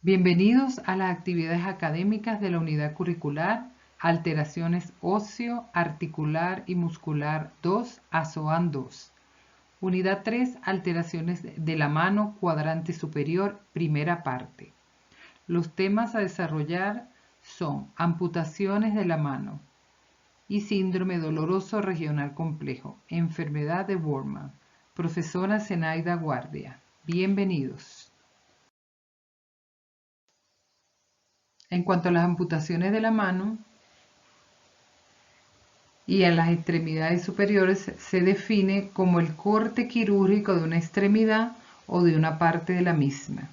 Bienvenidos a las actividades académicas de la unidad curricular Alteraciones óseo-articular y muscular 2, ASOAN 2. Unidad 3, Alteraciones de la mano, cuadrante superior, primera parte. Los temas a desarrollar son amputaciones de la mano y síndrome doloroso regional complejo, enfermedad de Boermann. Profesora Zenaida Guardia. Bienvenidos. En cuanto a las amputaciones de la mano y a las extremidades superiores, se define como el corte quirúrgico de una extremidad o de una parte de la misma,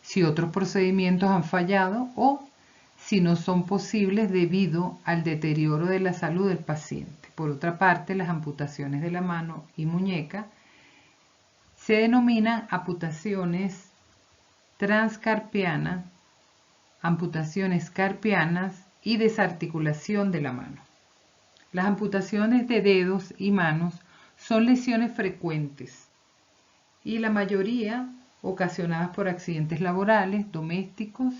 si otros procedimientos han fallado o si no son posibles debido al deterioro de la salud del paciente. Por otra parte, las amputaciones de la mano y muñeca se denominan amputaciones transcarpianas, amputaciones carpianas y desarticulación de la mano. Las amputaciones de dedos y manos son lesiones frecuentes y la mayoría ocasionadas por accidentes laborales, domésticos,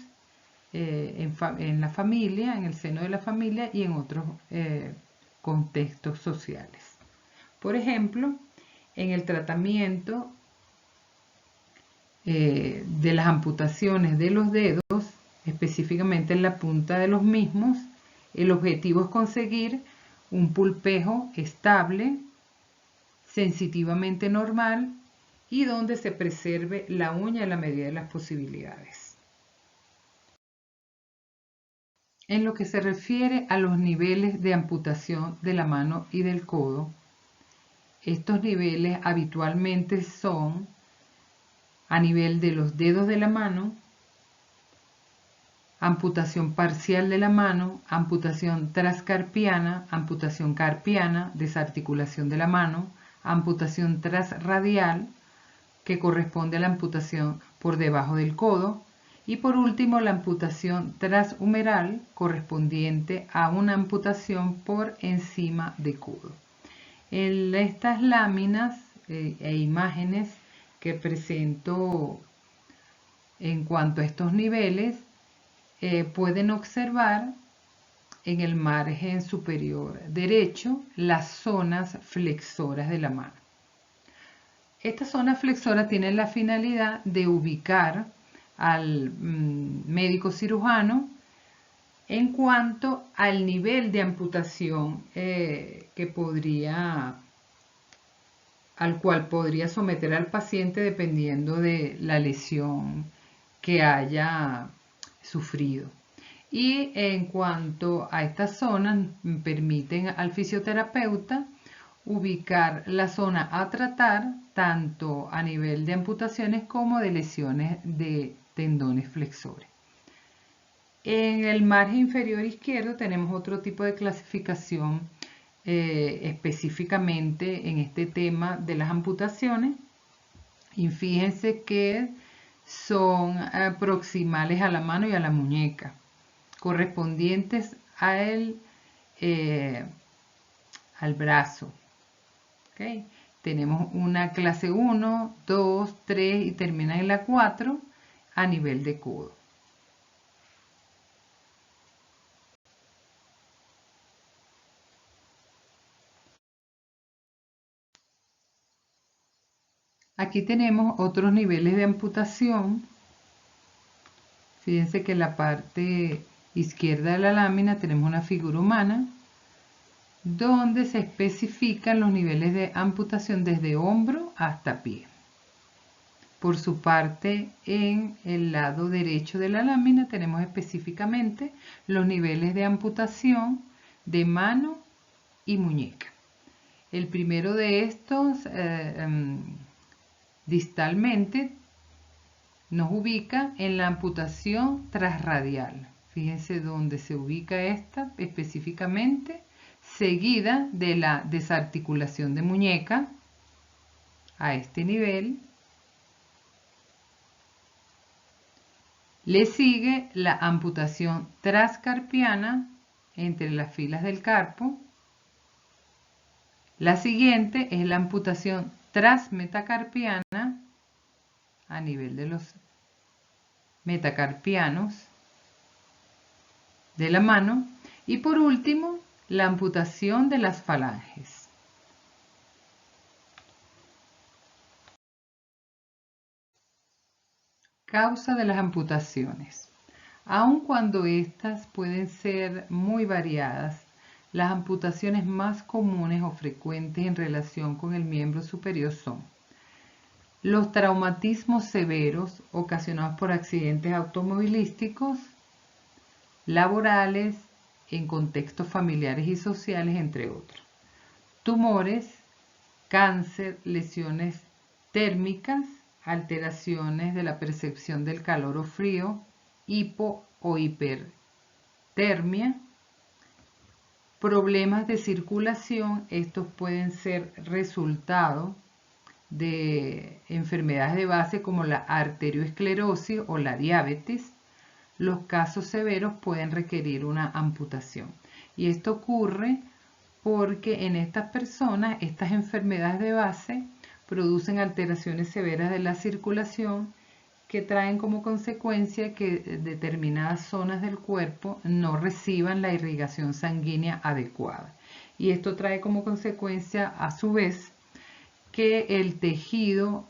en la familia, en el seno de la familia y en otros contextos sociales. Por ejemplo, en el tratamiento de las amputaciones de los dedos, específicamente en la punta de los mismos, el objetivo es conseguir un pulpejo estable, sensitivamente normal y donde se preserve la uña a la medida de las posibilidades. En lo que se refiere a los niveles de amputación de la mano y del codo, estos niveles habitualmente son a nivel de los dedos de la mano, amputación parcial de la mano, amputación transcarpiana, amputación carpiana, desarticulación de la mano, amputación transradial, que corresponde a la amputación por debajo del codo, y por último la amputación transhumeral, correspondiente a una amputación por encima de codo. En estas láminas e imágenes que presento en cuanto a estos niveles, pueden observar en el margen superior derecho las zonas flexoras de la mano. Estas zonas flexoras tienen la finalidad de ubicar al médico cirujano en cuanto al nivel de amputación al cual podría someter al paciente dependiendo de la lesión que haya sufrido. Y en cuanto a estas zonas, permiten al fisioterapeuta ubicar la zona a tratar tanto a nivel de amputaciones como de lesiones de tendones flexores. En el margen inferior izquierdo tenemos otro tipo de clasificación específicamente en este tema de las amputaciones. Y fíjense que son proximales a la mano y a la muñeca, correspondientes al brazo. ¿Okay? Tenemos una clase 1, 2, 3 y termina en la 4 a nivel de codo. Aquí tenemos otros niveles de amputación. Fíjense que en la parte izquierda de la lámina tenemos una figura humana donde se especifican los niveles de amputación desde hombro hasta pie. Por su parte, en el lado derecho de la lámina tenemos específicamente los niveles de amputación de mano y muñeca. El primero de estos, distalmente, nos ubica en la amputación transradial. Fíjense dónde se ubica esta específicamente, seguida de la desarticulación de muñeca a este nivel. Le sigue la amputación transcarpiana entre las filas del carpo. La siguiente es la amputación transmetacarpiana a nivel de los metacarpianos de la mano y por último la amputación de las falanges. Causa de las amputaciones. Aun cuando estas pueden ser muy variadas, las amputaciones más comunes o frecuentes en relación con el miembro superior son los traumatismos severos ocasionados por accidentes automovilísticos, laborales, en contextos familiares y sociales, entre otros. Tumores, cáncer, lesiones térmicas, alteraciones de la percepción del calor o frío, hipo o hipertermia, problemas de circulación. Estos pueden ser resultado de enfermedades de base como la arterioesclerosis o la diabetes. Los casos severos pueden requerir una amputación. Y esto ocurre porque en estas personas, estas enfermedades de base producen alteraciones severas de la circulación que traen como consecuencia que determinadas zonas del cuerpo no reciban la irrigación sanguínea adecuada. Y esto trae como consecuencia, a su vez, que el tejido,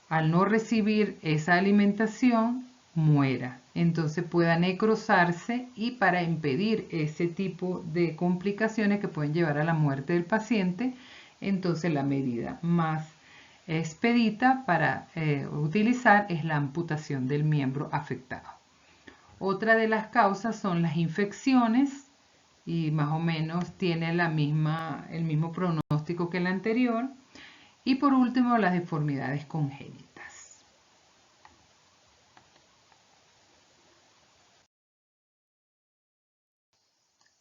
al no recibir esa alimentación, muera. Entonces pueda necrosarse, y para impedir ese tipo de complicaciones que pueden llevar a la muerte del paciente, entonces la medida más expedita para utilizar es la amputación del miembro afectado. Otra de las causas son las infecciones, y más o menos tiene el mismo pronóstico que el anterior. Y por último, las deformidades congénitas.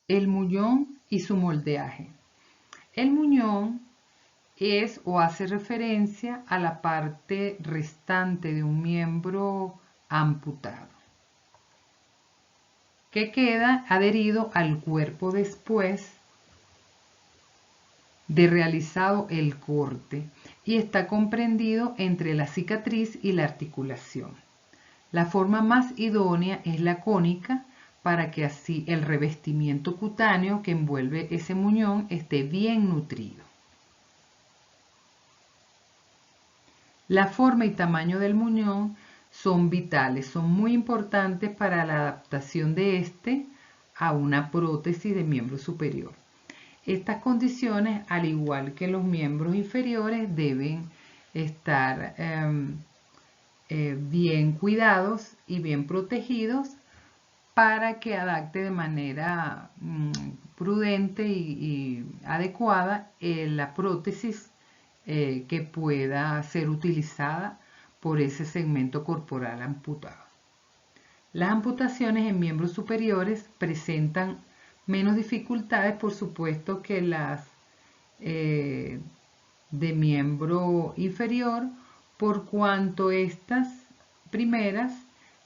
El muñón y su moldeaje. El muñón es o hace referencia a la parte restante de un miembro amputado que queda adherido al cuerpo después de realizado el corte y está comprendido entre la cicatriz y la articulación. La forma más idónea es la cónica, para que así el revestimiento cutáneo que envuelve ese muñón esté bien nutrido. La forma y tamaño del muñón son vitales, son muy importantes para la adaptación de este a una prótesis de miembro superior. Estas condiciones, al igual que los miembros inferiores, deben estar bien cuidados y bien protegidos para que adapte de manera prudente y adecuada la prótesis que pueda ser utilizada por ese segmento corporal amputado. Las amputaciones en miembros superiores presentan menos dificultades, por supuesto, que las de miembro inferior, por cuanto estas primeras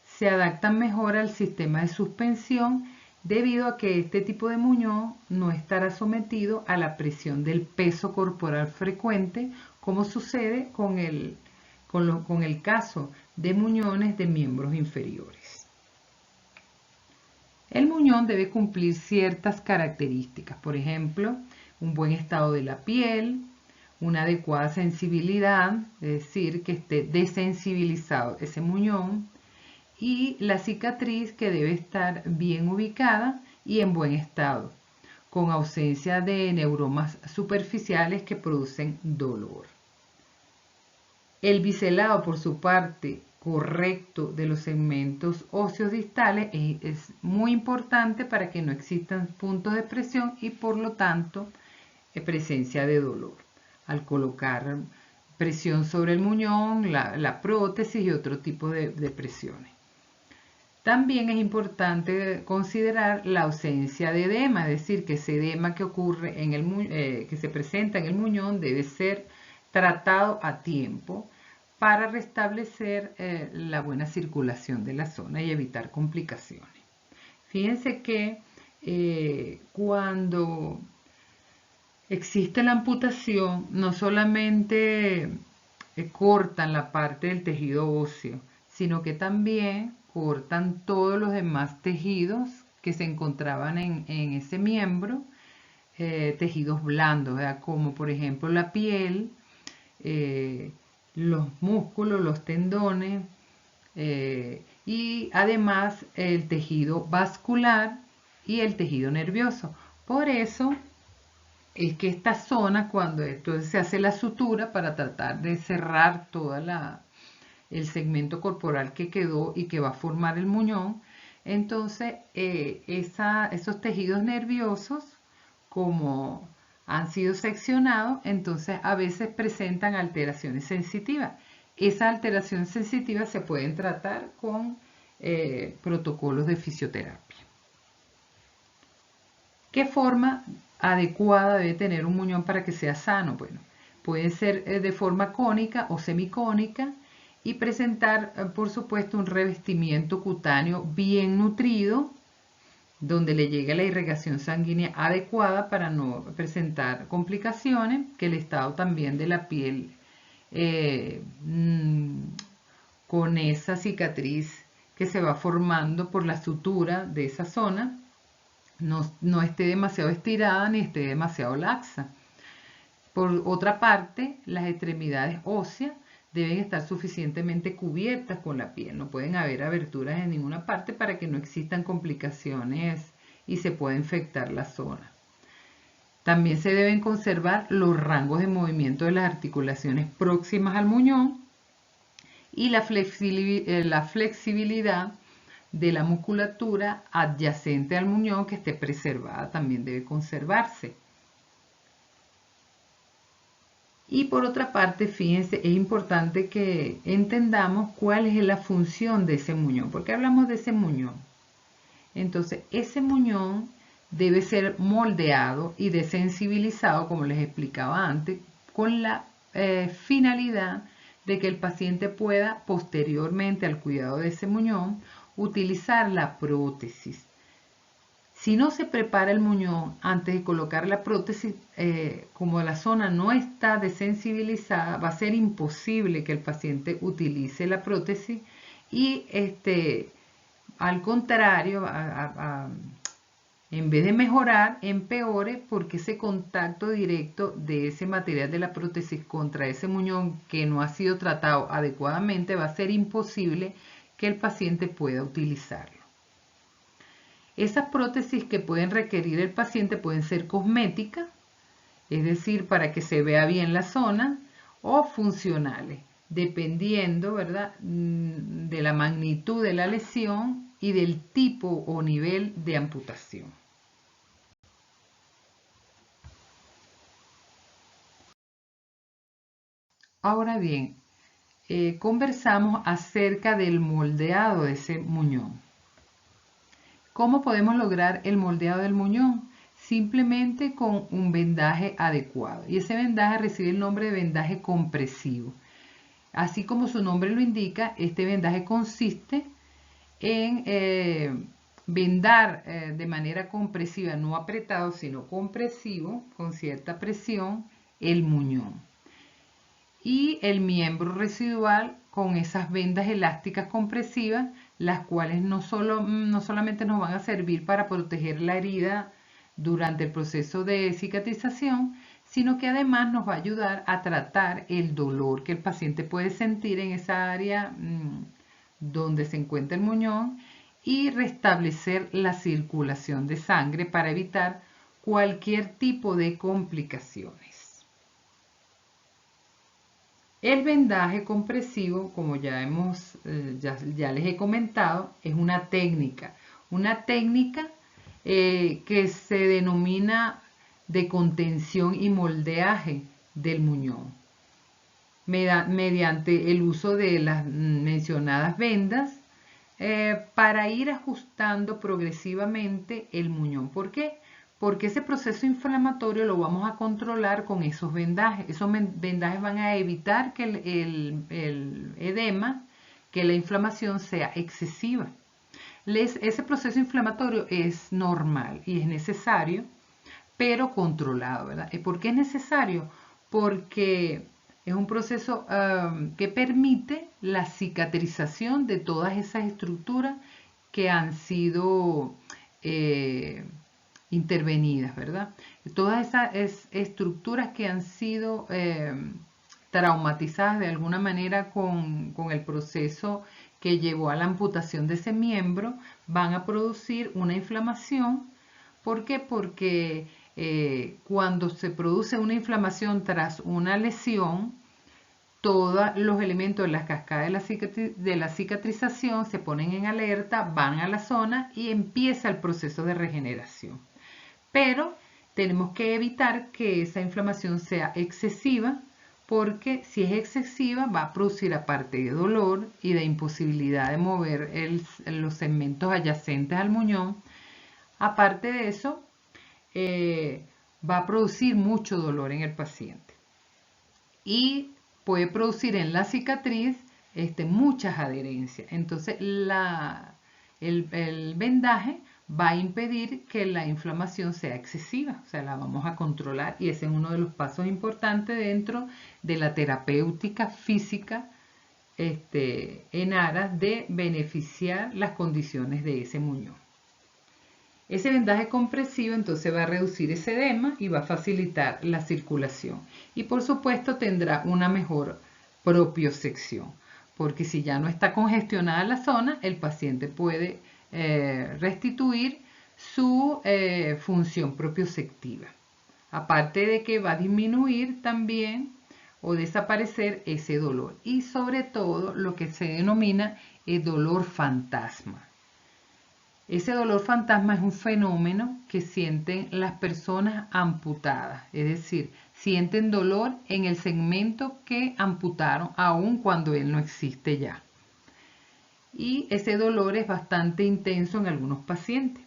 se adaptan mejor al sistema de suspensión, debido a que este tipo de muñón no estará sometido a la presión del peso corporal frecuente, como sucede con el caso de muñones de miembros inferiores. El muñón debe cumplir ciertas características, por ejemplo, un buen estado de la piel, una adecuada sensibilidad, es decir, que esté desensibilizado ese muñón, y la cicatriz que debe estar bien ubicada y en buen estado, con ausencia de neuromas superficiales que producen dolor. El biselado, por su parte, correcto de los segmentos óseos distales es muy importante para que no existan puntos de presión y por lo tanto presencia de dolor. Al colocar presión sobre el muñón, la prótesis y otro tipo de presiones. También es importante considerar la ausencia de edema, es decir, que ese edema que ocurre que se presenta en el muñón debe ser tratado a tiempo para restablecer la buena circulación de la zona y evitar complicaciones. Fíjense que cuando existe la amputación, no solamente cortan la parte del tejido óseo, sino que también cortan todos los demás tejidos que se encontraban en ese miembro, tejidos blandos, ¿verdad? Como por ejemplo la piel, los músculos, los tendones, y además el tejido vascular y el tejido nervioso. Por eso es que esta zona, cuando entonces se hace la sutura para tratar de cerrar todo el segmento corporal que quedó y que va a formar el muñón, entonces esos tejidos nerviosos, como han sido seccionados, entonces a veces presentan alteraciones sensitivas. Esas alteraciones sensitivas se pueden tratar con protocolos de fisioterapia. ¿Qué forma adecuada debe tener un muñón para que sea sano? Bueno, puede ser de forma cónica o semicónica y presentar, por supuesto, un revestimiento cutáneo bien nutrido, donde le llegue la irrigación sanguínea adecuada para no presentar complicaciones, que el estado también de la piel con esa cicatriz que se va formando por la sutura de esa zona no esté demasiado estirada ni esté demasiado laxa. Por otra parte, las extremidades óseas deben estar suficientemente cubiertas con la piel. No pueden haber aberturas en ninguna parte para que no existan complicaciones y se pueda infectar la zona. También se deben conservar los rangos de movimiento de las articulaciones próximas al muñón y la flexibilidad de la musculatura adyacente al muñón, que esté preservada, también debe conservarse. Y por otra parte, fíjense, es importante que entendamos cuál es la función de ese muñón. ¿Por qué hablamos de ese muñón? Entonces, ese muñón debe ser moldeado y desensibilizado, como les explicaba antes, con la finalidad de que el paciente pueda, posteriormente al cuidado de ese muñón, utilizar la prótesis. Si no se prepara el muñón antes de colocar la prótesis, como la zona no está desensibilizada, va a ser imposible que el paciente utilice la prótesis y al contrario, en vez de mejorar, empeore, porque ese contacto directo de ese material de la prótesis contra ese muñón que no ha sido tratado adecuadamente va a ser imposible que el paciente pueda utilizarlo. Esas prótesis que pueden requerir el paciente pueden ser cosméticas, es decir, para que se vea bien la zona, o funcionales, dependiendo, ¿verdad?, de la magnitud de la lesión y del tipo o nivel de amputación. Ahora bien, conversamos acerca del moldeado de ese muñón. ¿Cómo podemos lograr el moldeado del muñón? Simplemente con un vendaje adecuado. Y ese vendaje recibe el nombre de vendaje compresivo. Así como su nombre lo indica, este vendaje consiste en vendar de manera compresiva, no apretado, sino compresivo, con cierta presión, el muñón. Y el miembro residual con esas vendas elásticas compresivas, las cuales no solamente nos van a servir para proteger la herida durante el proceso de cicatrización, sino que además nos va a ayudar a tratar el dolor que el paciente puede sentir en esa área donde se encuentra el muñón y restablecer la circulación de sangre para evitar cualquier tipo de complicaciones. El vendaje compresivo, como ya les he comentado, es una técnica que se denomina de contención y moldeaje del muñón, mediante el uso de las mencionadas vendas para ir ajustando progresivamente el muñón. ¿Por qué? Porque ese proceso inflamatorio lo vamos a controlar con esos vendajes. Esos vendajes van a evitar que el edema, que la inflamación sea excesiva. Ese proceso inflamatorio es normal y es necesario, pero controlado, ¿verdad? ¿Por qué es necesario? Porque Es un proceso que permite la cicatrización de todas esas estructuras que han sido intervenidas, ¿verdad? Todas esas estructuras que han sido traumatizadas de alguna manera con el proceso que llevó a la amputación de ese miembro, van a producir una inflamación. ¿Por qué? Porque cuando se produce una inflamación tras una lesión, todos los elementos de la cascada de la cicatrización se ponen en alerta, van a la zona y empieza el proceso de regeneración. Pero tenemos que evitar que esa inflamación sea excesiva, porque si es excesiva va a producir, aparte de dolor y de imposibilidad de mover los segmentos adyacentes al muñón, aparte de eso, va a producir mucho dolor en el paciente y puede producir en la cicatriz muchas adherencias. Entonces el vendaje va a impedir que la inflamación sea excesiva, o sea, la vamos a controlar, y ese es uno de los pasos importantes dentro de la terapéutica física en aras de beneficiar las condiciones de ese muñón. Ese vendaje compresivo entonces va a reducir ese edema y va a facilitar la circulación. Y por supuesto tendrá una mejor propiosección, porque si ya no está congestionada la zona, el paciente puede restituir su función propiosectiva. Aparte de que va a disminuir también o desaparecer ese dolor. Y sobre todo lo que se denomina el dolor fantasma. Ese dolor fantasma es un fenómeno que sienten las personas amputadas, es decir, sienten dolor en el segmento que amputaron aun cuando él no existe ya. Y ese dolor es bastante intenso en algunos pacientes.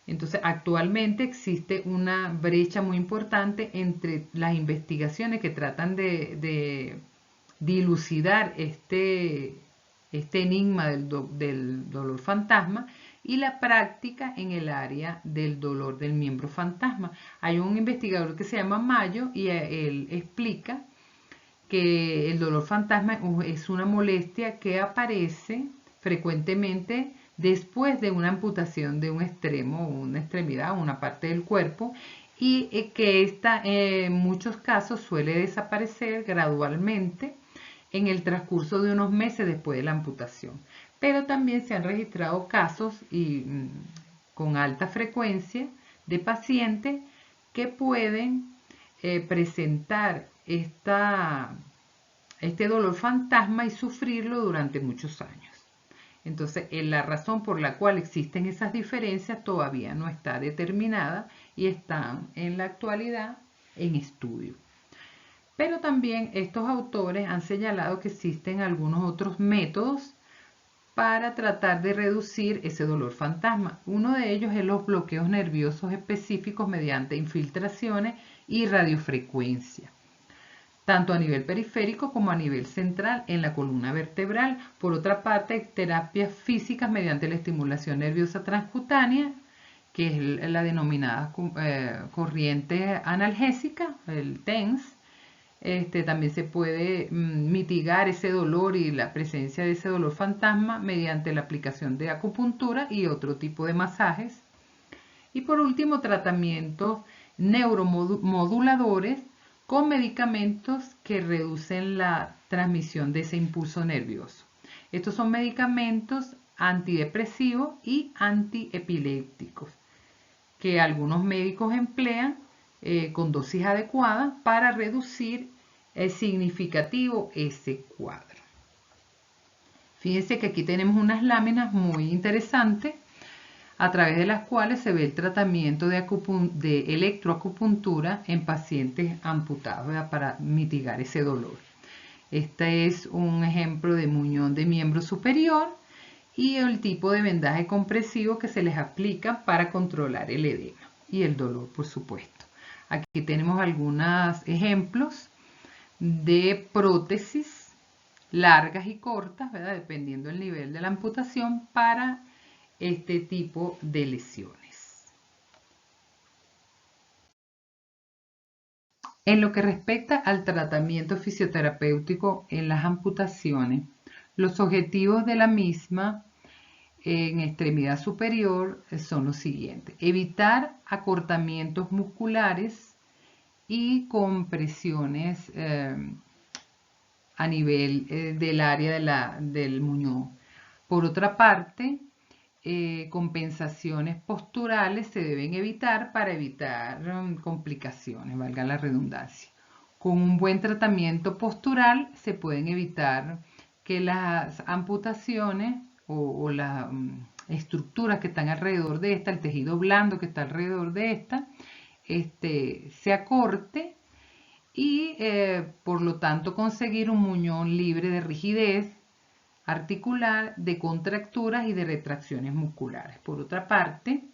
Entonces, actualmente existe una brecha muy importante entre las investigaciones que tratan de dilucidar este enigma del dolor fantasma y la práctica en el área del dolor del miembro fantasma. Hay un investigador que se llama Mayo y él explica que el dolor fantasma es una molestia que aparece frecuentemente después de una amputación de un extremo, una extremidad o una parte del cuerpo, y que esta en muchos casos suele desaparecer gradualmente en el transcurso de unos meses después de la amputación. Pero también se han registrado casos con alta frecuencia de pacientes que pueden presentar este dolor fantasma y sufrirlo durante muchos años. Entonces, la razón por la cual existen esas diferencias todavía no está determinada y están en la actualidad en estudio. Pero también estos autores han señalado que existen algunos otros métodos para tratar de reducir ese dolor fantasma. Uno de ellos es los bloqueos nerviosos específicos mediante infiltraciones y radiofrecuencia, tanto a nivel periférico como a nivel central en la columna vertebral. Por otra parte, terapias físicas mediante la estimulación nerviosa transcutánea, que es la denominada corriente analgésica, el TENS. También se puede mitigar ese dolor y la presencia de ese dolor fantasma mediante la aplicación de acupuntura y otro tipo de masajes. Y por último, tratamientos neuromoduladores con medicamentos que reducen la transmisión de ese impulso nervioso. Estos son medicamentos antidepresivos y antiepilépticos que algunos médicos emplean con dosis adecuadas para reducir significativo ese cuadro. Fíjense que aquí tenemos unas láminas muy interesantes a través de las cuales se ve el tratamiento de electroacupuntura en pacientes amputados, ¿verdad?, para mitigar ese dolor. Este es un ejemplo de muñón de miembro superior y el tipo de vendaje compresivo que se les aplica para controlar el edema y el dolor, por supuesto. Aquí tenemos algunos ejemplos de prótesis largas y cortas, ¿verdad?, dependiendo del nivel de la amputación para este tipo de lesiones. En lo que respecta al tratamiento fisioterapéutico en las amputaciones, los objetivos de la misma en extremidad superior son los siguientes: evitar acortamientos musculares y compresiones a nivel del área del muñón. Por otra parte, compensaciones posturales se deben evitar para evitar complicaciones, valga la redundancia. Con un buen tratamiento postural se pueden evitar que las amputaciones o las estructuras que están alrededor de esta, el tejido blando que está alrededor de esta, se acorte y por lo tanto conseguir un muñón libre de rigidez articular, de contracturas y de retracciones musculares. Por otra parte,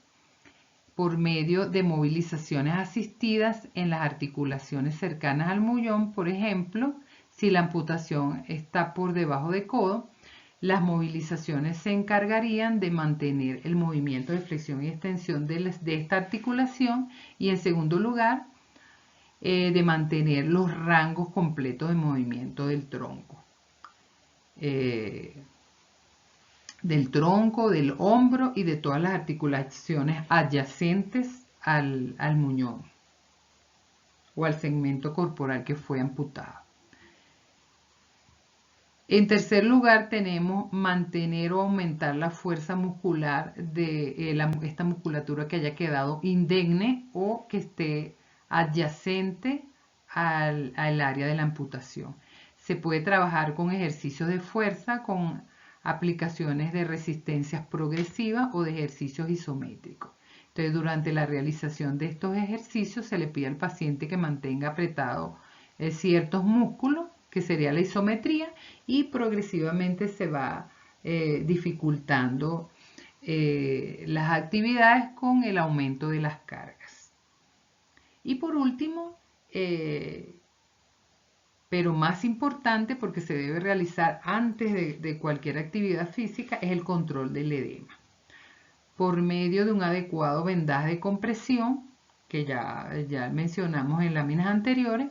por medio de movilizaciones asistidas en las articulaciones cercanas al muñón, por ejemplo, si la amputación está por debajo de codo, las movilizaciones se encargarían de mantener el movimiento de flexión y extensión de esta articulación y, en segundo lugar, de mantener los rangos completos de movimiento del tronco. Del hombro y de todas las articulaciones adyacentes al muñón o al segmento corporal que fue amputado. En tercer lugar, tenemos mantener o aumentar la fuerza muscular de esta musculatura que haya quedado indemne o que esté adyacente al área de la amputación. Se puede trabajar con ejercicios de fuerza, con aplicaciones de resistencias progresivas o de ejercicios isométricos. Entonces, durante la realización de estos ejercicios se le pide al paciente que mantenga apretados ciertos músculos, que sería la isometría, y progresivamente se va dificultando las actividades con el aumento de las cargas. Y por último, pero más importante, porque se debe realizar antes de cualquier actividad física, es el control del edema. Por medio de un adecuado vendaje de compresión, que ya mencionamos en láminas anteriores,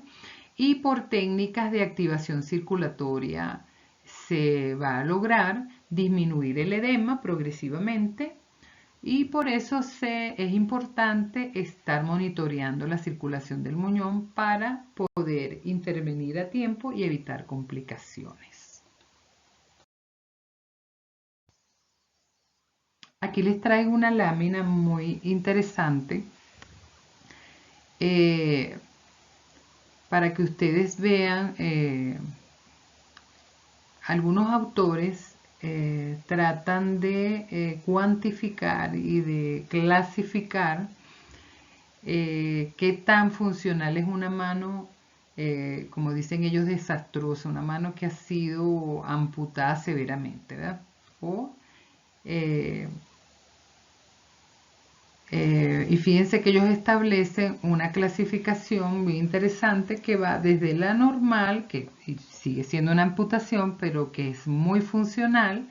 y por técnicas de activación circulatoria se va a lograr disminuir el edema progresivamente, y por eso es importante estar monitoreando la circulación del muñón para poder intervenir a tiempo y evitar complicaciones. Aquí les traigo una lámina muy interesante para que ustedes vean. Algunos autores tratan de cuantificar y de clasificar qué tan funcional es una mano, como dicen ellos, desastrosa, una mano que ha sido amputada severamente, ¿verdad? Y fíjense que ellos establecen una clasificación muy interesante que va desde la normal, que sigue siendo una amputación, pero que es muy funcional.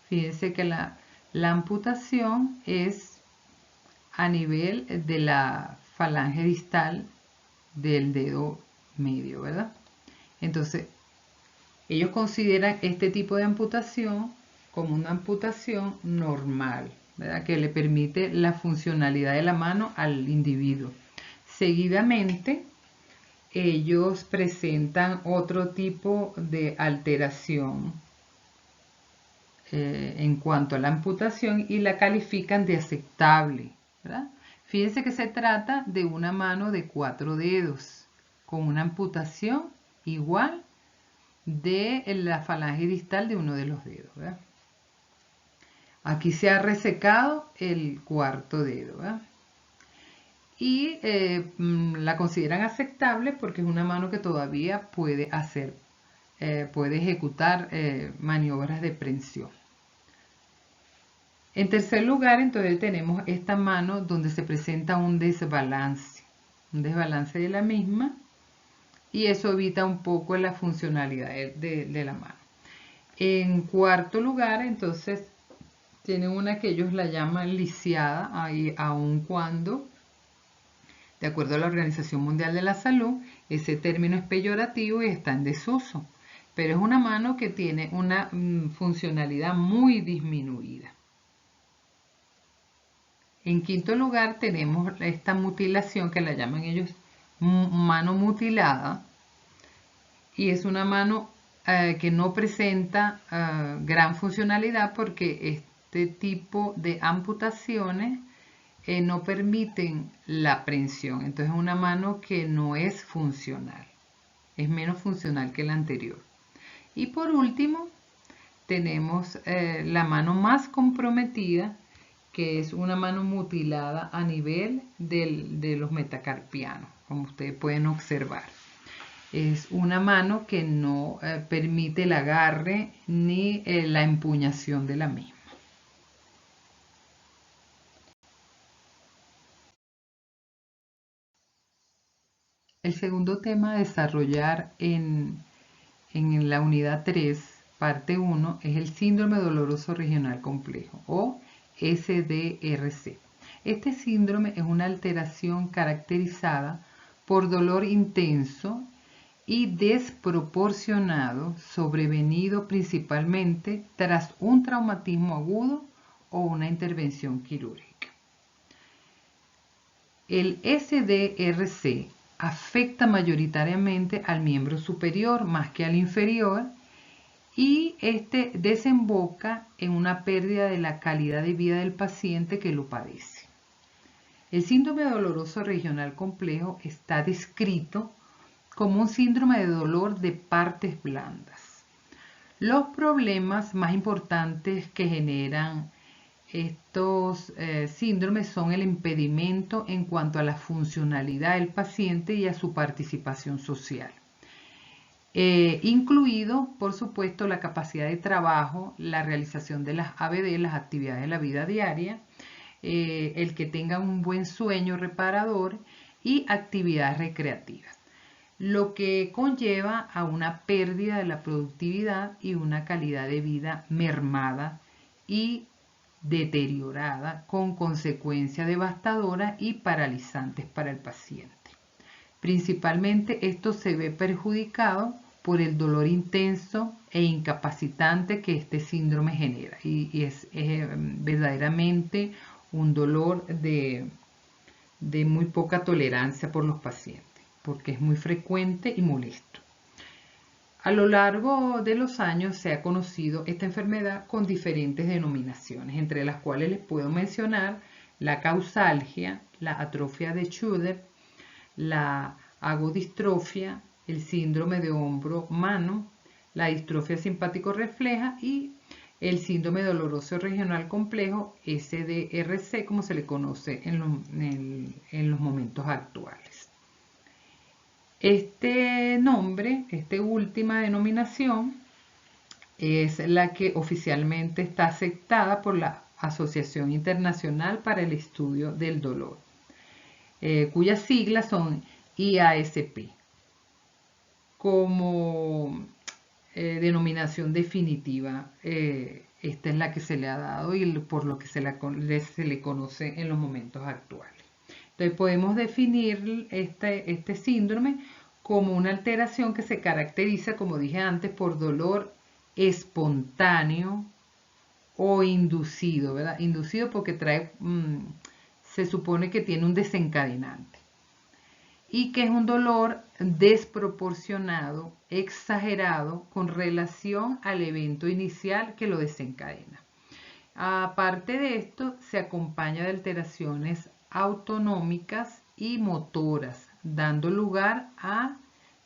Fíjense que la amputación es a nivel de la falange distal del dedo medio, ¿verdad? Entonces, ellos consideran este tipo de amputación como una amputación normal, ¿verdad? Que le permite la funcionalidad de la mano al individuo. Seguidamente, ellos presentan otro tipo de alteración en cuanto a la amputación y la califican de aceptable, ¿verdad? Fíjense que se trata de una mano de 4 dedos con una amputación igual de la falange distal de uno de los dedos, ¿verdad? Aquí se ha resecado el 4.º dedo, ¿verdad? Y la consideran aceptable porque es una mano que todavía puede ejecutar maniobras de prensión. En tercer lugar, entonces tenemos esta mano donde se presenta un desbalance de la misma, y eso evita un poco la funcionalidad de la mano. En cuarto lugar, entonces, tienen una que ellos la llaman lisiada, aun cuando De acuerdo a la Organización Mundial de la Salud, ese término es peyorativo y está en desuso, pero es una mano que tiene una funcionalidad muy disminuida. En quinto lugar tenemos esta mutilación que la llaman ellos mano mutilada, y es una mano que no presenta gran funcionalidad porque este tipo de amputaciones no permiten la prensión. Entonces es una mano que no es funcional, es menos funcional que la anterior. Y por último tenemos la mano más comprometida, que es una mano mutilada a nivel de los metacarpianos, como ustedes pueden observar. Es una mano que no permite el agarre ni la empuñación de la misma. El segundo tema a desarrollar en la unidad 3, parte 1, es el síndrome doloroso regional complejo o SDRC. Este síndrome es una alteración caracterizada por dolor intenso y desproporcionado sobrevenido principalmente tras un traumatismo agudo o una intervención quirúrgica. El SDRC afecta mayoritariamente al miembro superior más que al inferior, y este desemboca en una pérdida de la calidad de vida del paciente que lo padece. El síndrome doloroso regional complejo está descrito como un síndrome de dolor de partes blandas. Los problemas más importantes que generan estos síndromes son el impedimento en cuanto a la funcionalidad del paciente y a su participación social. Incluido, por supuesto, la capacidad de trabajo, la realización de las ABD, las actividades de la vida diaria, el que tenga un buen sueño reparador y actividades recreativas, lo que conlleva a una pérdida de la productividad y una calidad de vida mermada y deteriorada, con consecuencias devastadoras y paralizantes para el paciente. Principalmente esto se ve perjudicado por el dolor intenso e incapacitante que este síndrome genera, y es verdaderamente un dolor de muy poca tolerancia por los pacientes, porque es muy frecuente y molesto. A lo largo de los años se ha conocido esta enfermedad con diferentes denominaciones, entre las cuales les puedo mencionar la causalgia, la atrofia de Schroeder, la agodistrofia, el síndrome de hombro-mano, la distrofia simpático-refleja y el síndrome doloroso regional complejo, SDRC, como se le conoce en los momentos actuales. Este nombre, esta última denominación, es la que oficialmente está aceptada por la Asociación Internacional para el Estudio del Dolor, cuyas siglas son IASP. Como denominación definitiva, esta es la que se le ha dado y por lo que se le conoce en los momentos actuales. Entonces podemos definir este síndrome como una alteración que se caracteriza, como dije antes, por dolor espontáneo o inducido, ¿verdad? Inducido porque se supone que tiene un desencadenante, y que es un dolor desproporcionado, exagerado con relación al evento inicial que lo desencadena. Aparte de esto, se acompaña de alteraciones autonómicas y motoras, dando lugar a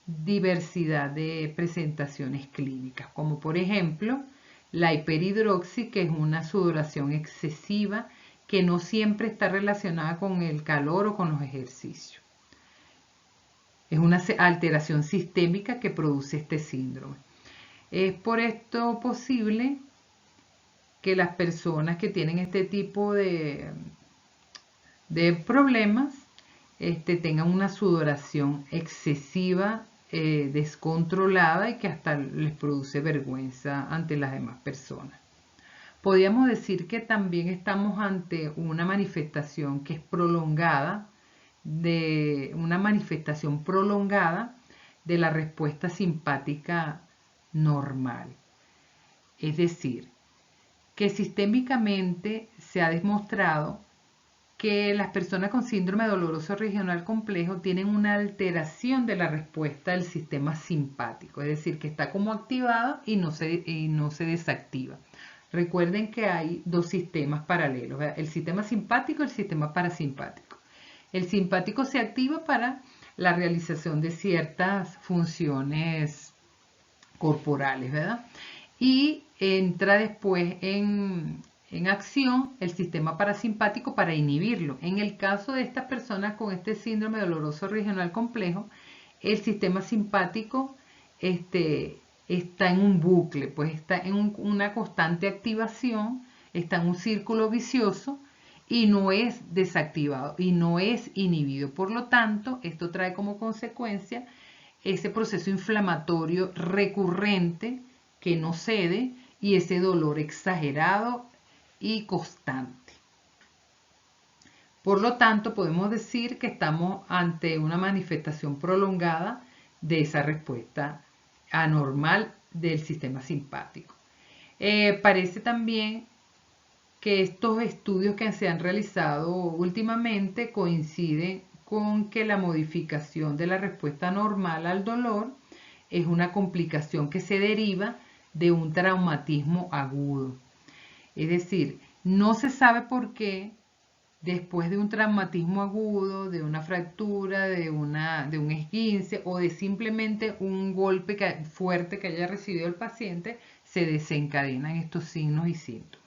diversidad de presentaciones clínicas, como por ejemplo la hiperhidroxia, que es una sudoración excesiva que no siempre está relacionada con el calor o con los ejercicios. Es una alteración sistémica que produce este síndrome. Es por esto posible que las personas que tienen este tipo de problemas tengan una sudoración excesiva, descontrolada, y que hasta les produce vergüenza ante las demás personas. Podríamos decir que también estamos ante una manifestación que es prolongada de una manifestación prolongada de la respuesta simpática normal. Es decir, que sistémicamente se ha demostrado que las personas con síndrome doloroso regional complejo tienen una alteración de la respuesta del sistema simpático, es decir, que está como activado y no se desactiva. Recuerden que hay dos sistemas paralelos, ¿verdad? El sistema simpático y el sistema parasimpático. El simpático se activa para la realización de ciertas funciones corporales, ¿verdad? Y entra después en acción el sistema parasimpático para inhibirlo. En el caso de estas personas con este síndrome doloroso regional complejo, el sistema simpático está en un bucle, pues está en una constante activación, está en un círculo vicioso y no es desactivado y no es inhibido. Por lo tanto, esto trae como consecuencia ese proceso inflamatorio recurrente que no cede y ese dolor exagerado y constante. Por lo tanto, podemos decir que estamos ante una manifestación prolongada de esa respuesta anormal del sistema simpático. Parece también que estos estudios que se han realizado últimamente coinciden con que la modificación de la respuesta normal al dolor es una complicación que se deriva de un traumatismo agudo. Es decir, no se sabe por qué después de un traumatismo agudo, de una fractura, de un esguince o de simplemente un golpe fuerte que haya recibido el paciente, se desencadenan estos signos y síntomas.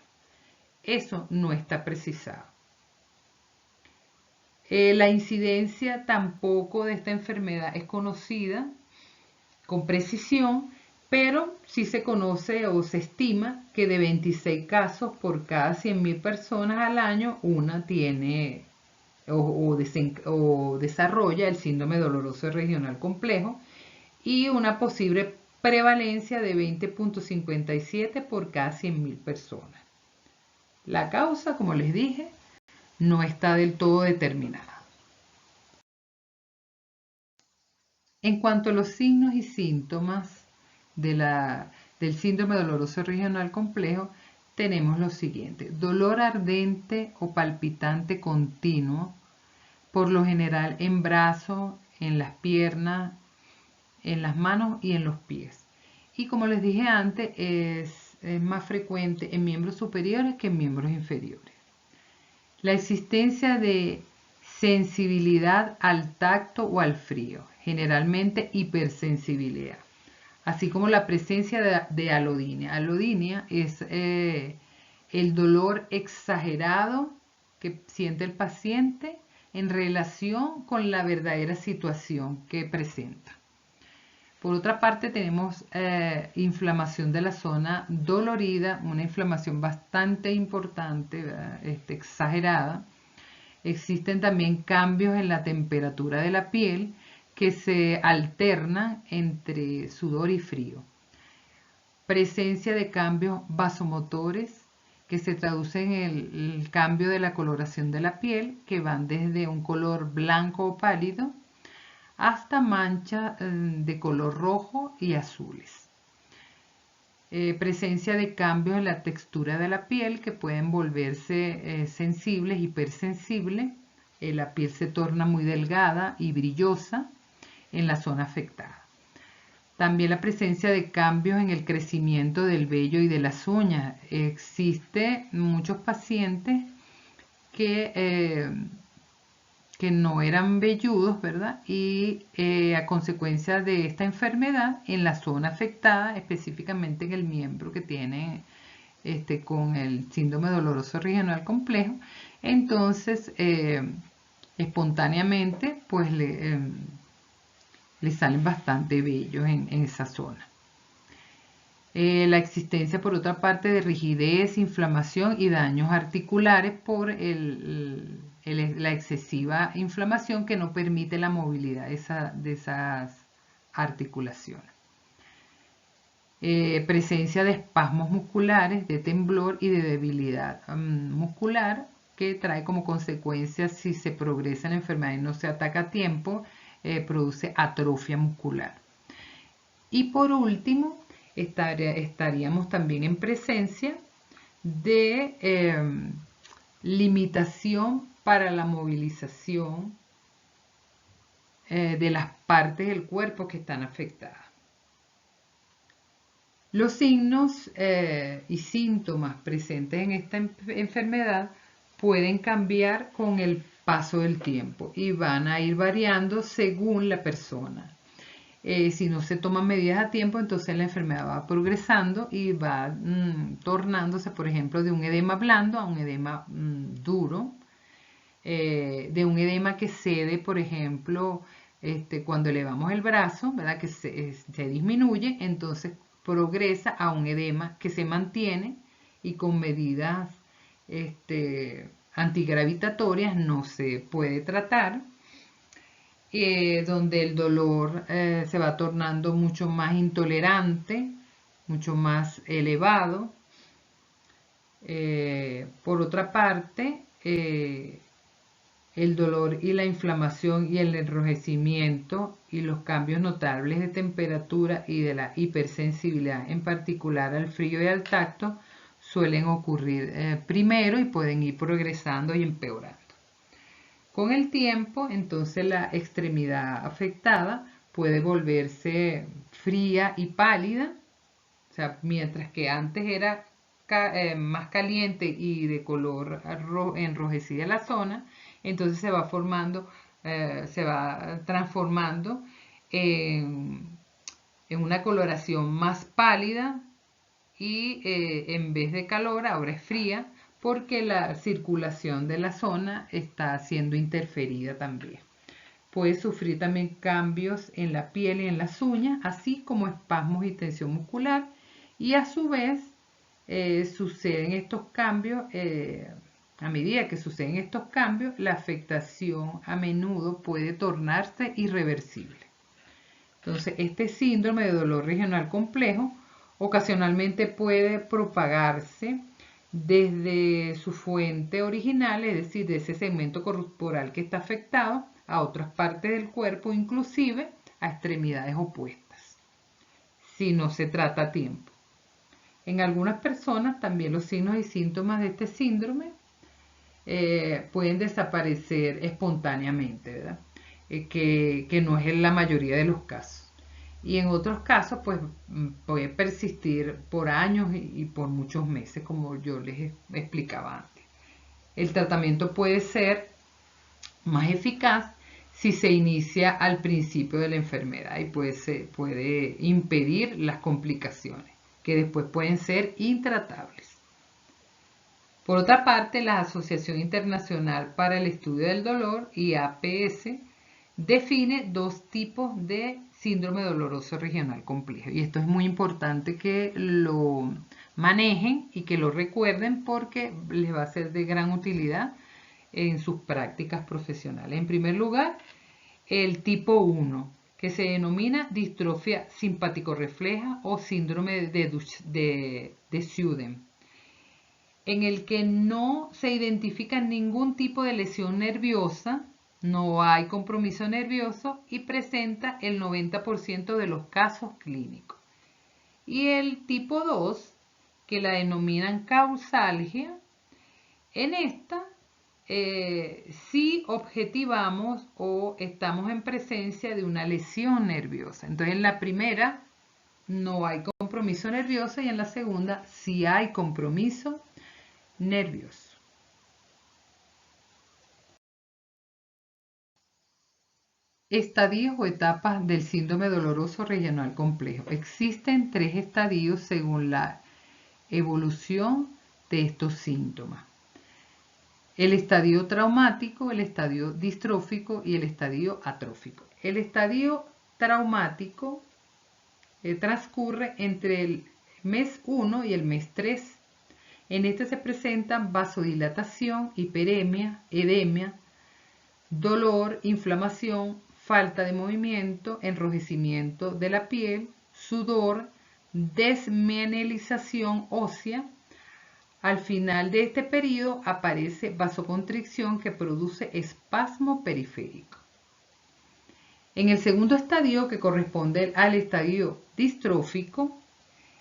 Eso no está precisado. La incidencia tampoco de esta enfermedad es conocida con precisión, pero sí se conoce o se estima que de 26 casos por cada 100.000 personas al año, una tiene o desarrolla el síndrome doloroso regional complejo y una posible prevalencia de 20.57 por cada 100.000 personas. La causa, como les dije, no está del todo determinada. En cuanto a los signos y síntomas del síndrome doloroso regional complejo, tenemos lo siguiente: dolor ardente o palpitante continuo, por lo general en brazos, en las piernas, en las manos y en los pies. Y como les dije antes, es más frecuente en miembros superiores que en miembros inferiores. La existencia de sensibilidad al tacto o al frío, generalmente hipersensibilidad, así como la presencia de alodinia. Alodinia es el dolor exagerado que siente el paciente en relación con la verdadera situación que presenta. Por otra parte, tenemos inflamación de la zona dolorida, una inflamación bastante importante, exagerada. Existen también cambios en la temperatura de la piel que se alternan entre sudor y frío. Presencia de cambios vasomotores que se traducen en el cambio de la coloración de la piel, que van desde un color blanco o pálido hasta manchas de color rojo y azules. Presencia de cambios en la textura de la piel que pueden volverse sensibles, hipersensibles. La piel se torna muy delgada y brillosa en la zona afectada. También la presencia de cambios en el crecimiento del vello y de las uñas. Existen muchos pacientes que no eran velludos, ¿verdad? Y a consecuencia de esta enfermedad, en la zona afectada, específicamente en el miembro que tiene con el síndrome doloroso regional complejo, entonces espontáneamente pues le salen bastante vellos en esa zona. La existencia, por otra parte, de rigidez, inflamación y daños articulares por la excesiva inflamación que no permite la movilidad de esas articulaciones. Presencia de espasmos musculares, de temblor y de debilidad muscular que trae como consecuencia, si se progresa en la enfermedad y no se ataca a tiempo, produce atrofia muscular. Y por último, estaríamos también en presencia de limitación para la movilización de las partes del cuerpo que están afectadas. Los signos y síntomas presentes en esta enfermedad pueden cambiar con el paso del tiempo y van a ir variando según la persona. Si no se toman medidas a tiempo, entonces la enfermedad va progresando y va tornándose, por ejemplo, de un edema blando a un edema duro, de un edema que cede, por ejemplo, cuando elevamos el brazo, ¿verdad? Que se disminuye, entonces progresa a un edema que se mantiene y con medidas antigravitatorias no se puede tratar. Donde el dolor se va tornando mucho más intolerante, mucho más elevado. Por otra parte, el dolor y la inflamación y el enrojecimiento y los cambios notables de temperatura y de la hipersensibilidad, en particular al frío y al tacto, suelen ocurrir primero y pueden ir progresando y empeorando. Con el tiempo, entonces la extremidad afectada puede volverse fría y pálida, o sea, mientras que antes era más caliente y de color enrojecida la zona, entonces se va formando, se va transformando en una coloración más pálida y en vez de calor ahora es fría, porque la circulación de la zona está siendo interferida también. Puede sufrir también cambios en la piel y en las uñas, así como espasmos y tensión muscular, y a su vez suceden estos cambios, a medida que suceden estos cambios, la afectación a menudo puede tornarse irreversible. Entonces, este síndrome de dolor regional complejo ocasionalmente puede propagarse desde su fuente original, es decir, de ese segmento corporal que está afectado, a otras partes del cuerpo, inclusive a extremidades opuestas, si no se trata a tiempo. En algunas personas también los signos y síntomas de este síndrome pueden desaparecer espontáneamente, ¿verdad? Que no es en la mayoría de los casos. Y en otros casos, pues puede persistir por años y por muchos meses, como yo les explicaba antes. El tratamiento puede ser más eficaz si se inicia al principio de la enfermedad y puede impedir las complicaciones, que después pueden ser intratables. Por otra parte, la Asociación Internacional para el Estudio del Dolor, IAPS, define dos tipos de síndrome doloroso regional complejo. Y esto es muy importante que lo manejen y que lo recuerden porque les va a ser de gran utilidad en sus prácticas profesionales. En primer lugar, el tipo 1, que se denomina distrofia simpático-refleja o síndrome de Sjögren, en el que no se identifica ningún tipo de lesión nerviosa, no hay compromiso nervioso y presenta el 90% de los casos clínicos. Y el tipo 2, que la denominan causalgia, en esta sí objetivamos o estamos en presencia de una lesión nerviosa. Entonces en la primera no hay compromiso nervioso y en la segunda sí hay compromiso nervioso. Estadios o etapas del síndrome doloroso regional complejo. Existen 3 estadios según la evolución de estos síntomas. El estadio traumático, el estadio distrófico y el estadio atrófico. El estadio traumático transcurre entre el mes 1 y el mes 3. En este se presentan vasodilatación, hiperemia, edema, dolor, inflamación, falta de movimiento, enrojecimiento de la piel, sudor, desmineralización ósea, Al final de este periodo aparece vasoconstricción que produce espasmo periférico. En el segundo estadio, que corresponde al estadio distrófico,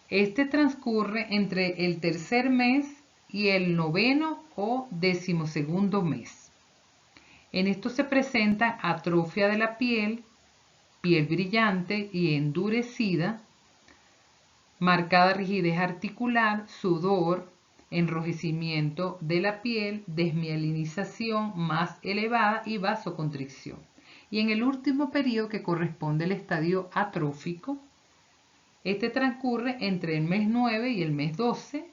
este transcurre entre el tercer mes y el noveno o 12º mes. En esto se presenta atrofia de la piel brillante y endurecida, marcada rigidez articular, sudor, enrojecimiento de la piel, desmielinización más elevada y vasoconstricción. Y en el último periodo, que corresponde al estadio atrófico, este transcurre entre el mes 9 y el mes 12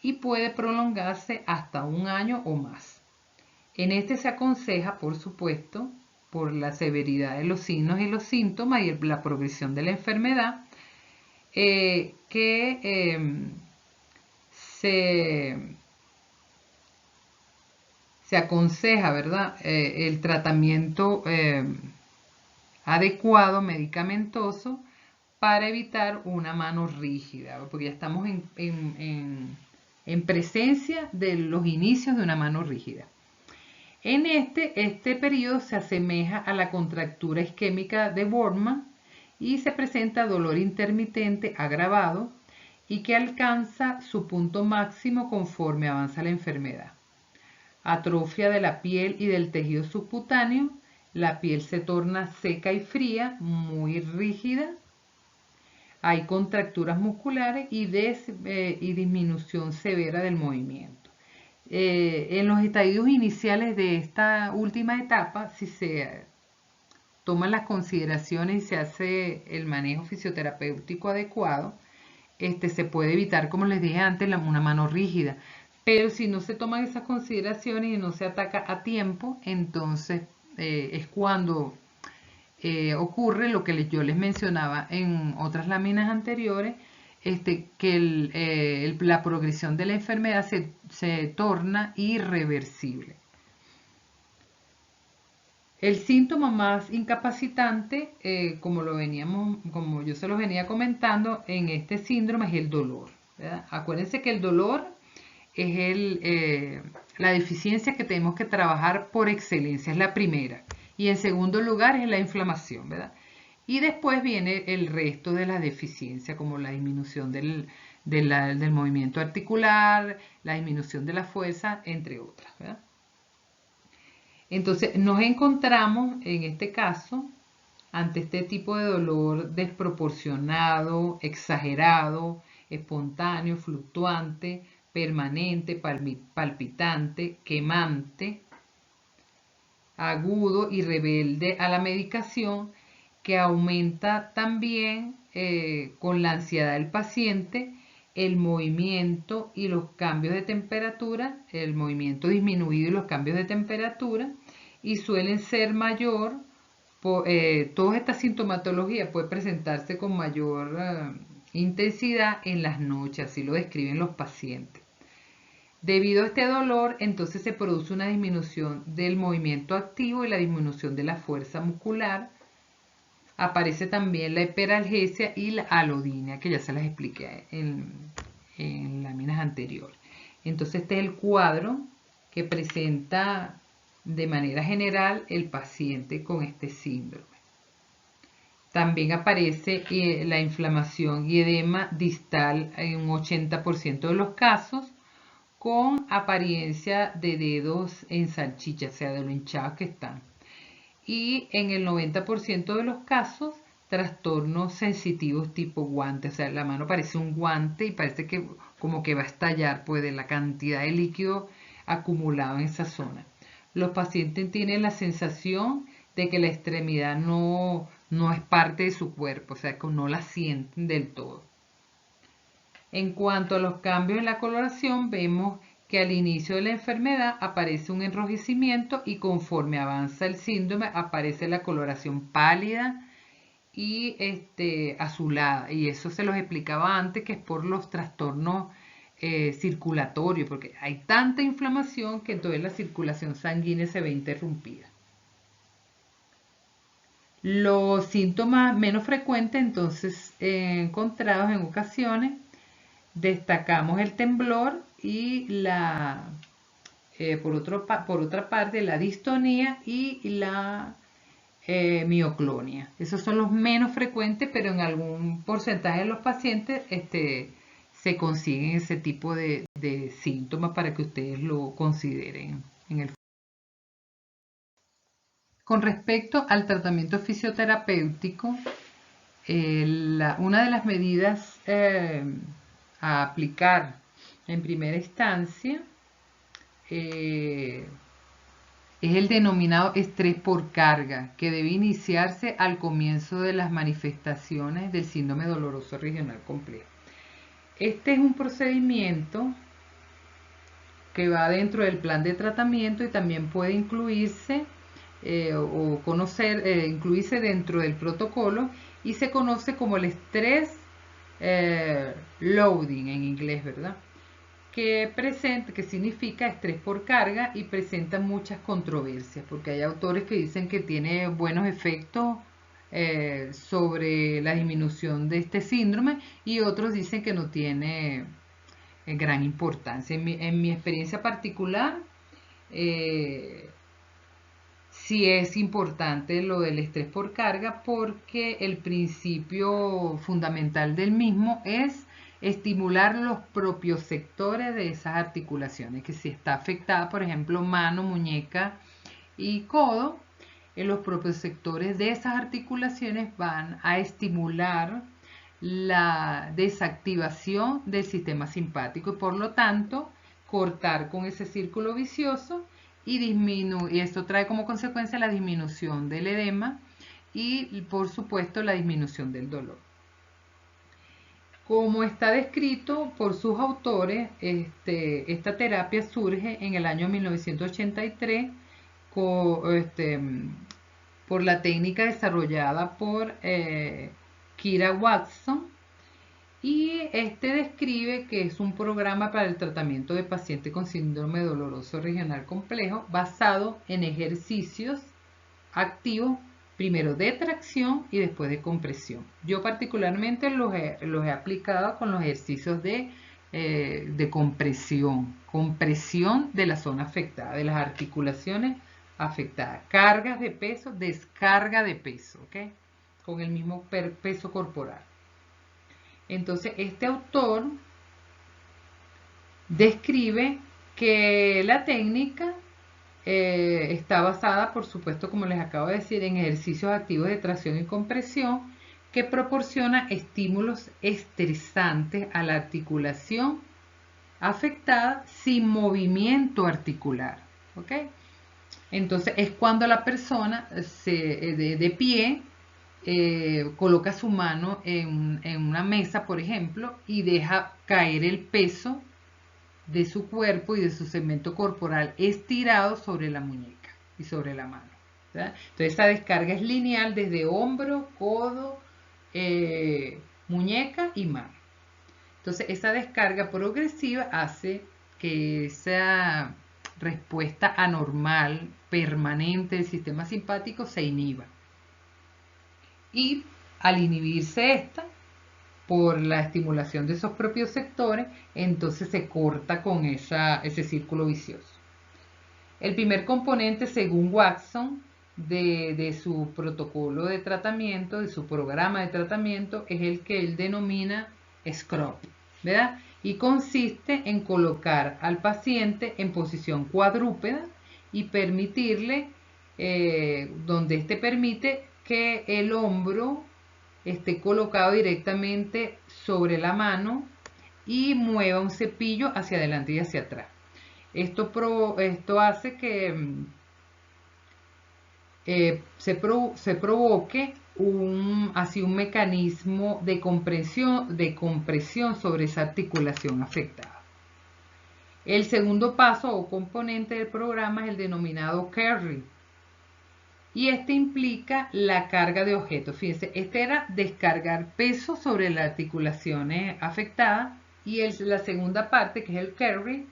y puede prolongarse hasta un año o más. En este se aconseja, por supuesto, por la severidad de los signos y los síntomas y la progresión de la enfermedad, se aconseja, ¿verdad?, el tratamiento adecuado medicamentoso para evitar una mano rígida, porque ya estamos en presencia de los inicios de una mano rígida. En este periodo se asemeja a la contractura isquémica de Boardman y se presenta dolor intermitente agravado y que alcanza su punto máximo conforme avanza la enfermedad. Atrofia de la piel y del tejido subcutáneo, la piel se torna seca y fría, muy rígida, hay contracturas musculares y disminución severa del movimiento. En los estadios iniciales de esta última etapa, si se toman las consideraciones y se hace el manejo fisioterapéutico adecuado, se puede evitar, como les dije antes, una mano rígida. Pero si no se toman esas consideraciones y no se ataca a tiempo, entonces es cuando ocurre lo que yo les mencionaba en otras láminas anteriores, que la progresión de la enfermedad se torna irreversible. El síntoma más incapacitante, como yo se los venía comentando, en este síndrome es el dolor, ¿verdad? Acuérdense que el dolor es la deficiencia que tenemos que trabajar por excelencia, es la primera. Y en segundo lugar es la inflamación, ¿verdad? Y después viene el resto de las deficiencias, como la disminución del movimiento articular, la disminución de la fuerza, entre otras, ¿verdad? Entonces nos encontramos en este caso ante este tipo de dolor desproporcionado, exagerado, espontáneo, fluctuante, permanente, palpitante, quemante, agudo y rebelde a la medicación, que aumenta también con la ansiedad del paciente, el movimiento y los cambios de temperatura, el movimiento disminuido y los cambios de temperatura, y suelen ser mayor, toda esta sintomatología puede presentarse con mayor intensidad en las noches, así lo describen los pacientes. Debido a este dolor, entonces se produce una disminución del movimiento activo y la disminución de la fuerza muscular. Aparece también la hiperalgesia y la alodinia, que ya se las expliqué en láminas anteriores. Entonces este es el cuadro que presenta de manera general el paciente con este síndrome. También aparece la inflamación y edema distal en un 80% de los casos, con apariencia de dedos en salchicha, o sea, de lo hinchados que están. Y en el 90% de los casos, trastornos sensitivos tipo guante, o sea, la mano parece un guante y parece que como que va a estallar, pues, de la cantidad de líquido acumulado en esa zona. Los pacientes tienen la sensación de que la extremidad no es parte de su cuerpo, o sea, que no la sienten del todo. En cuanto a los cambios en la coloración, vemos que al inicio de la enfermedad aparece un enrojecimiento y conforme avanza el síndrome aparece la coloración pálida y azulada. Y eso se los explicaba antes, que es por los trastornos circulatorios, porque hay tanta inflamación que entonces la circulación sanguínea se ve interrumpida. Los síntomas menos frecuentes entonces encontrados en ocasiones destacamos el temblor y por otra parte, la distonía y la mioclonia. Esos son los menos frecuentes, pero en algún porcentaje de los pacientes se consiguen ese tipo de síntomas para que ustedes lo consideren en el. Con respecto al tratamiento fisioterapéutico, una de las medidas a aplicar en primera instancia es el denominado estrés por carga, que debe iniciarse al comienzo de las manifestaciones del síndrome doloroso regional complejo. Este es un procedimiento que va dentro del plan de tratamiento y también puede incluirse incluirse dentro del protocolo y se conoce como el estrés loading en inglés, ¿verdad? Que significa estrés por carga y presenta muchas controversias, porque hay autores que dicen que tiene buenos efectos sobre la disminución de este síndrome y otros dicen que no tiene gran importancia. En mi experiencia particular, sí es importante lo del estrés por carga porque el principio fundamental del mismo es estimular los propios sectores de esas articulaciones, que si está afectada, por ejemplo, mano, muñeca y codo, los propios sectores de esas articulaciones van a estimular la desactivación del sistema simpático y por lo tanto cortar con ese círculo vicioso y esto trae como consecuencia la disminución del edema y por supuesto la disminución del dolor. Como está descrito por sus autores, esta terapia surge en el año 1983 por la técnica desarrollada por Kira Watson, y describe que es un programa para el tratamiento de pacientes con síndrome doloroso regional complejo basado en ejercicios activos, primero de tracción y después de compresión. Yo particularmente los he aplicado con los ejercicios de compresión de la zona afectada, de las articulaciones afectadas, cargas de peso, descarga de peso, ¿ok? Con el mismo peso corporal. Entonces, este autor describe que la técnica está basada, por supuesto, como les acabo de decir, en ejercicios activos de tracción y compresión que proporciona estímulos estresantes a la articulación afectada sin movimiento articular. ¿Ok? Entonces, es cuando la persona de pie coloca su mano en una mesa, por ejemplo, y deja caer el peso de su cuerpo y de su segmento corporal estirado sobre la muñeca y sobre la mano, ¿verdad? Entonces esa descarga es lineal desde hombro, codo, muñeca y mano. Entonces esa descarga progresiva hace que esa respuesta anormal, permanente del sistema simpático se inhiba. Y al inhibirse esta, por la estimulación de esos propios sectores, entonces se corta con ese círculo vicioso. El primer componente, según Watson, de su protocolo de tratamiento, de su programa de tratamiento, es el que él denomina scrub, ¿verdad? Y consiste en colocar al paciente en posición cuadrúpeda y permitirle, donde permite que el hombro esté colocado directamente sobre la mano y mueva un cepillo hacia adelante y hacia atrás. Esto hace que se provoque un mecanismo de compresión sobre esa articulación afectada. El segundo paso o componente del programa es el denominado carry, y implica la carga de objetos. Fíjense, era descargar peso sobre las articulaciones afectadas, y la segunda parte, que es el carry,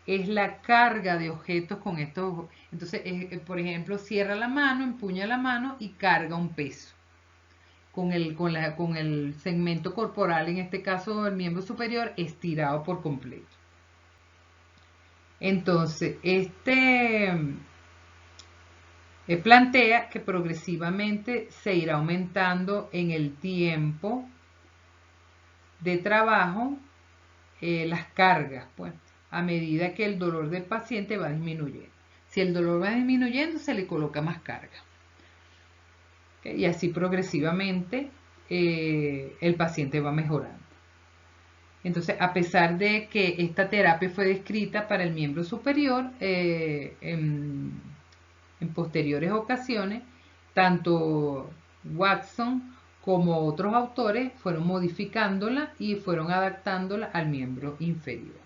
es la carga de objetos con estos. Entonces, por ejemplo, cierra la mano, empuña la mano y carga un peso. con el segmento corporal, en este caso el miembro superior, estirado por completo. Entonces, plantea que progresivamente se irá aumentando en el tiempo de trabajo las cargas, pues, a medida que el dolor del paciente va disminuyendo. Si el dolor va disminuyendo, se le coloca más carga. ¿Okay? Y así progresivamente el paciente va mejorando. Entonces, a pesar de que esta terapia fue descrita para el miembro superior, en posteriores ocasiones, tanto Watson como otros autores fueron modificándola y fueron adaptándola al miembro inferior.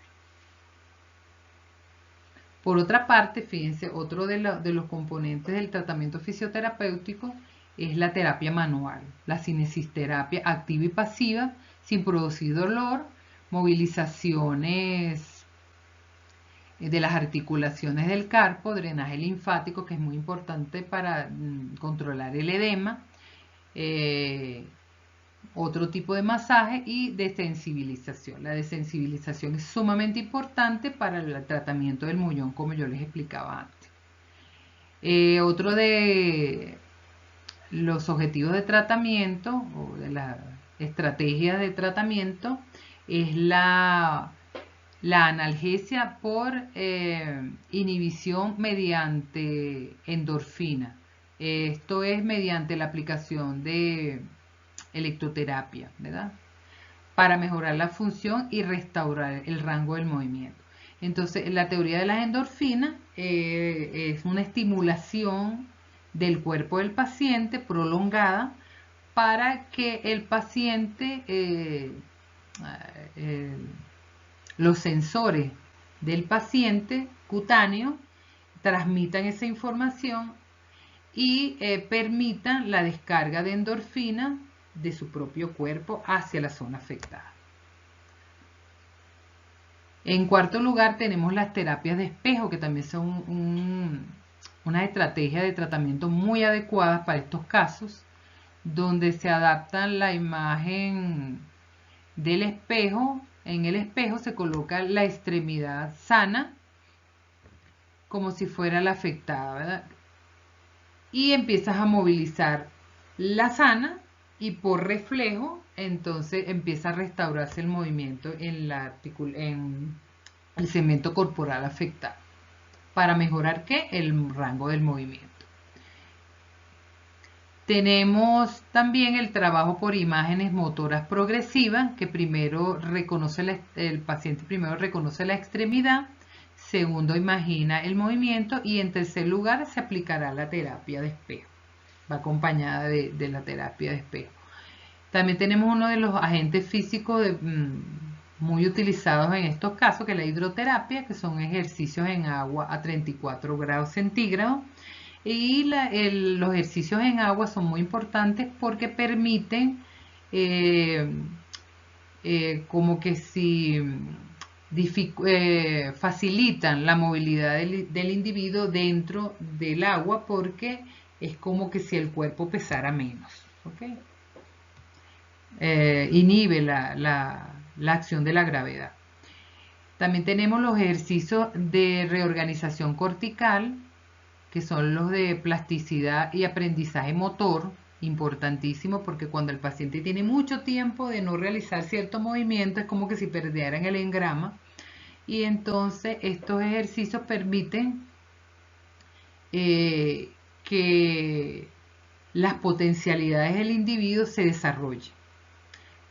Por otra parte, fíjense, otro de los componentes del tratamiento fisioterapéutico es la terapia manual, la cinesisterapia activa y pasiva, sin producir dolor, movilizaciones de las articulaciones del carpo, drenaje linfático, que es muy importante para controlar el edema, otro tipo de masaje y desensibilización. La desensibilización es sumamente importante para el tratamiento del muñón, como yo les explicaba antes. Otro de los objetivos de tratamiento o de la estrategia de tratamiento es la analgesia por inhibición mediante endorfina. Esto es mediante la aplicación de electroterapia, ¿verdad? Para mejorar la función y restaurar el rango del movimiento. Entonces, la teoría de las endorfinas es una estimulación del cuerpo del paciente prolongada para que el paciente, los sensores del paciente cutáneo transmitan esa información y permitan la descarga de endorfina de su propio cuerpo hacia la zona afectada. En cuarto lugar tenemos las terapias de espejo, que también son una estrategia de tratamiento muy adecuadas para estos casos, donde se adaptan la imagen del espejo. En el espejo se coloca la extremidad sana como si fuera la afectada, ¿verdad? Y empiezas a movilizar la sana y por reflejo entonces empieza a restaurarse el movimiento en el segmento corporal afectado para mejorar ¿qué? El rango del movimiento. Tenemos también el trabajo por imágenes motoras progresivas, que primero el paciente primero reconoce la extremidad, segundo imagina el movimiento y en tercer lugar se aplicará la terapia de espejo. Va acompañada de la terapia de espejo. También tenemos uno de los agentes físicos muy utilizados en estos casos, que es la hidroterapia, que son ejercicios en agua a 34 grados centígrados. Y los ejercicios en agua son muy importantes porque permiten como que si facilitan la movilidad del individuo dentro del agua, porque es como que si el cuerpo pesara menos, ¿okay? Inhibe la acción de la gravedad. También tenemos los ejercicios de reorganización cortical, que son los de plasticidad y aprendizaje motor, importantísimo, porque cuando el paciente tiene mucho tiempo de no realizar cierto movimiento, es como que si perdieran el engrama, y entonces estos ejercicios permiten que las potencialidades del individuo se desarrollen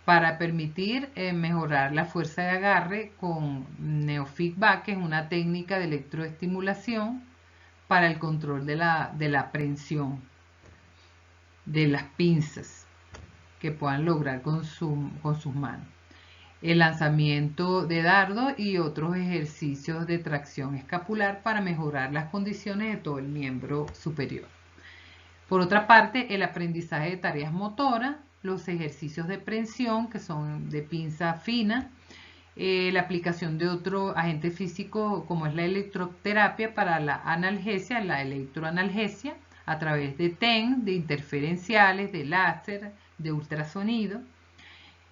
para permitir mejorar la fuerza de agarre con neofeedback, que es una técnica de electroestimulación para el control de la aprehensión de las pinzas que puedan lograr con sus manos. El lanzamiento de dardo y otros ejercicios de tracción escapular para mejorar las condiciones de todo el miembro superior. Por otra parte, el aprendizaje de tareas motoras, los ejercicios de prensión, que son de pinza fina, la aplicación de otro agente físico como es la electroterapia para la analgesia, la electroanalgesia, a través de TEN, de interferenciales, de láser, de ultrasonido.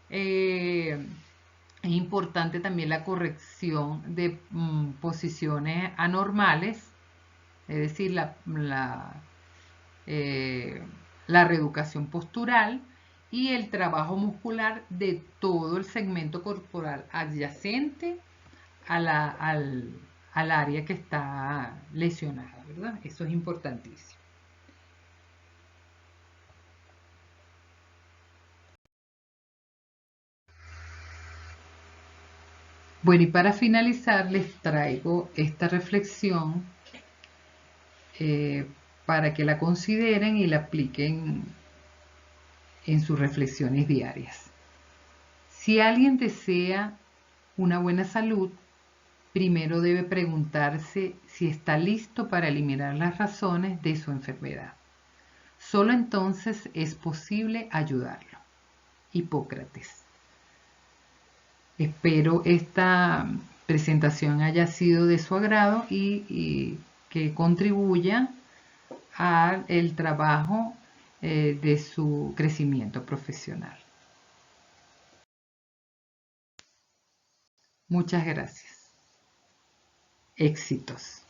Es importante también la corrección de posiciones anormales, es decir, la reeducación postural y el trabajo muscular de todo el segmento corporal adyacente al área que está lesionada, ¿verdad? Eso es importantísimo. Bueno, y para finalizar les traigo esta reflexión para que la consideren y la apliquen en sus reflexiones diarias. Si alguien desea una buena salud, primero debe preguntarse si está listo para eliminar las razones de su enfermedad. Solo entonces es posible ayudarlo. Hipócrates. Espero esta presentación haya sido de su agrado y que contribuya al trabajo de su crecimiento profesional. Muchas gracias. Éxitos.